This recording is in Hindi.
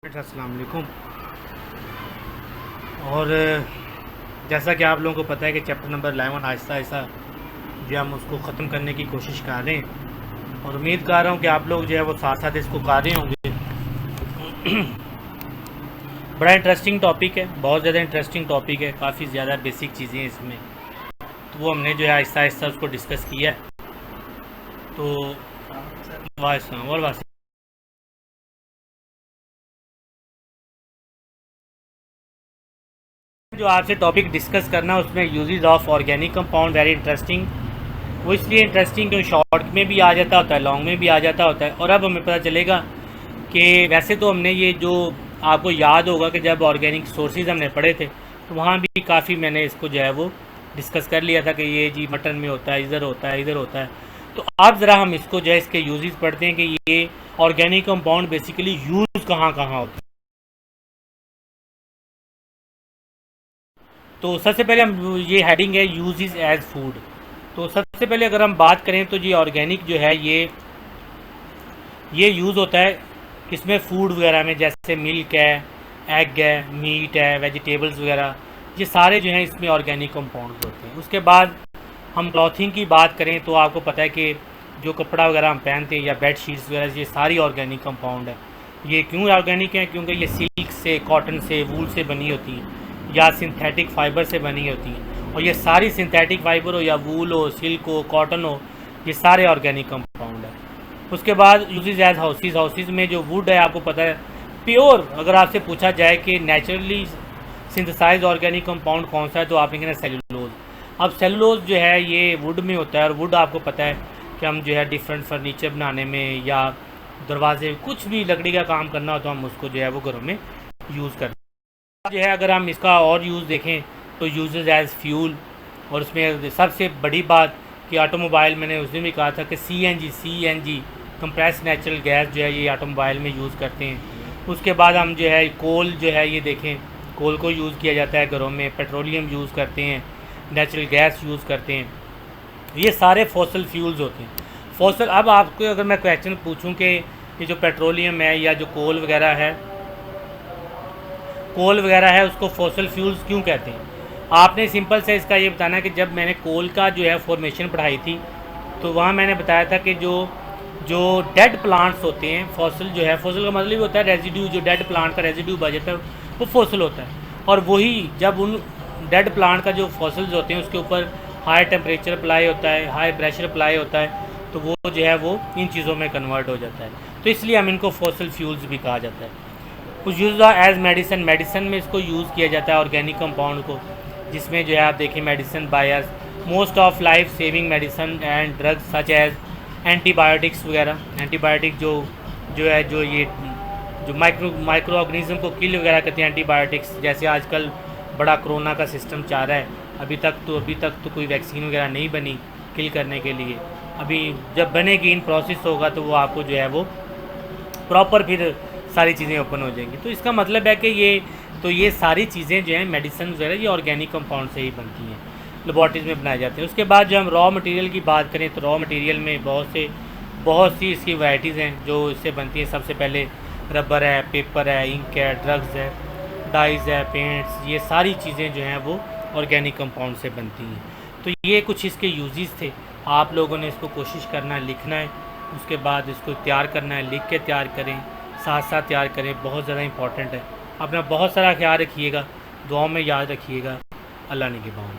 अस्सलाम वालेकुम। और जैसा कि आप लोगों को पता है कि चैप्टर नंबर 11 आहिस्ता आहिस्ता जो हम उसको ख़त्म करने की कोशिश कर रहे हैं और उम्मीद कर रहा हूँ कि आप लोग जो है वो साथ साथ इसको कर रहे होंगे। बड़ा इंटरेस्टिंग टॉपिक है, बहुत ज़्यादा इंटरेस्टिंग टॉपिक है, काफ़ी ज़्यादा बेसिक चीज़ें हैं इसमें, तो वो हमने जो है आहिस्ता आहिस्ता उसको डिस्कस किया है। तो वाह जो आपसे टॉपिक डिस्कस करना उसमें uses of organic compound very interesting. वो इसलिए इंटरेस्टिंग क्योंकि शॉर्ट में भी आ जाता होता है, लॉन्ग में भी आ जाता होता है। और अब हमें पता चलेगा कि वैसे तो हमने ये जो आपको याद होगा कि जब ऑर्गेनिक सोर्सेज हमने पढ़े थे तो वहाँ भी काफ़ी मैंने इसको जो है वो डिस्कस कर लिया था कि ये जी मटन में होता है, इधर होता है, इधर होता है। तो अब ज़रा हम इसको जो है इसके यूजेस पढ़ते हैं कि ये ऑर्गेनिक कंपाउंड बेसिकली यूज़ कहाँ कहाँ होते हैं। तो सबसे पहले हम ये हेडिंग है यूजेस एज फूड। तो सबसे पहले अगर हम बात करें तो ये ऑर्गेनिक जो है ये यूज़ होता है इसमें फूड वगैरह में, जैसे मिल्क है, एग है, मीट है, वेजिटेबल्स वगैरह, ये सारे जो हैं इसमें ऑर्गेनिक कंपाउंड्स होते हैं। उसके बाद हम क्लॉथिंग की बात करें तो आपको पता है कि जो कपड़ा वगैरह हम पहनते हैं या बेड शीट्स वगैरह, ये सारी ऑर्गेनिक कंपाउंड है। ये क्यों ऑर्गेनिक है? क्योंकि ये सिल्क से, कॉटन से, वूल से बनी होती है या सिंथेटिक फाइबर से बनी होती हैं। और ये सारी सिंथेटिक फाइबर हो या वूल हो, सिल्क हो, कॉटन हो, ये सारे ऑर्गेनिक कंपाउंड है। उसके बाद यूजेस एज हाउसेज। हाउसेज में जो वुड है आपको पता है प्योर, अगर आपसे पूछा जाए कि नेचुरली सिंथेसाइज ऑर्गेनिक कंपाउंड कौन सा है तो आप कहना सेलुलोज। अब सेलुलोज जो है ये वुड में होता है और वुड आपको पता है कि हम जो है डिफरेंट फर्नीचर बनाने में या दरवाजे, कुछ भी लकड़ी का काम करना हो तो हम उसको जो है वो घरों में यूज़ करते हैं। जो है अगर हम इसका और यूज़ देखें तो यूजेस एज फ्यूल। और उसमें सबसे बड़ी बात कि ऑटोमोबाइल, मैंने उस दिन भी कहा था कि C N G compress natural gas जो है ये ऑटोमोबाइल में यूज़ करते हैं। उसके बाद हम जो है कोल जो है ये देखें, कोल को यूज़ किया जाता है घरों में, पेट्रोलियम यूज़ करते हैं, नेचुरल गैस यूज़ करते हैं। ये सारे फॉसल फ्यूल्स होते हैं। फॉसल, अब आपको अगर मैं क्वेश्चन पूछूं कि ये जो पेट्रोलियम है या जो कोल वगैरह है उसको फॉसल फ्यूल्स क्यों कहते हैं? आपने सिंपल से इसका ये बताना कि जब मैंने कोल का जो है फॉर्मेशन पढ़ाई थी तो वहाँ मैंने बताया था कि जो जो डेड प्लांट्स होते हैं, फॉसल जो है, फॉसल का मतलब होता है रेजिड्यू, जो डेड प्लांट का रेजिड्यू बच जाता है वो फॉसल होता है। और वही जब उन डेड प्लांट का जो फॉसल्स होते हैं उसके ऊपर हाई टेम्परेचर अप्लाई होता है, हाई प्रेशर अप्लाई होता है, तो वो जो है वो इन चीज़ों में कन्वर्ट हो जाता है। तो इसलिए हम इनको फॉसल फ्यूल्स भी कहा जाता है। कुछ यूज़ एज मेडिसिन। मेडिसिन में इसको यूज़ किया जाता है ऑर्गेनिक कंपाउंड को, जिसमें जो है आप देखिए medicine buyers, most of life saving medicine and drugs such as antibiotics वगैरह। एंटीबायोटिक जो है ये जो माइक्रो ऑर्गेनिज्म को किल वगैरह करते हैं एंटीबायोटिक्स। जैसे आजकल बड़ा कोरोना का सिस्टम चाह रहा है, अभी तक तो कोई वैक्सीन वगैरह नहीं बनी किल करने के लिए। अभी जब बनेगी, इन प्रोसेस होगा तो वो आपको जो है वो प्रॉपर फिर सारी चीज़ें ओपन हो जाएंगी। तो इसका मतलब है कि ये सारी चीज़ें जो हैं मेडिसिन वगैरह ये ऑर्गेनिक कंपाउंड से ही बनती हैं, लेबॉरेटरीज में बनाए जाते हैं। उसके बाद जो हम रॉ मटेरियल की बात करें तो रॉ मटेरियल में बहुत सी इसकी वैराइटीज़ हैं जो इससे बनती हैं। सबसे पहले रबर है, पेपर है, इंक है, ड्रग्स है, डाइज़ है, पेंट्स, ये सारी चीज़ें जो हैं वो ऑर्गेनिक कंपाउंड से बनती हैं। तो ये कुछ इसके यूजेस थे। आप लोगों ने इसको कोशिश करना है, लिखना है, उसके बाद इसको तैयार करना है, लिख के तैयार करें, साथ साथ तैयार करें, बहुत ज़्यादा इंपॉर्टेंट है। अपना बहुत सारा ख्याल रखिएगा, दुआओं में याद रखिएगा। अल्लाह निगहबान।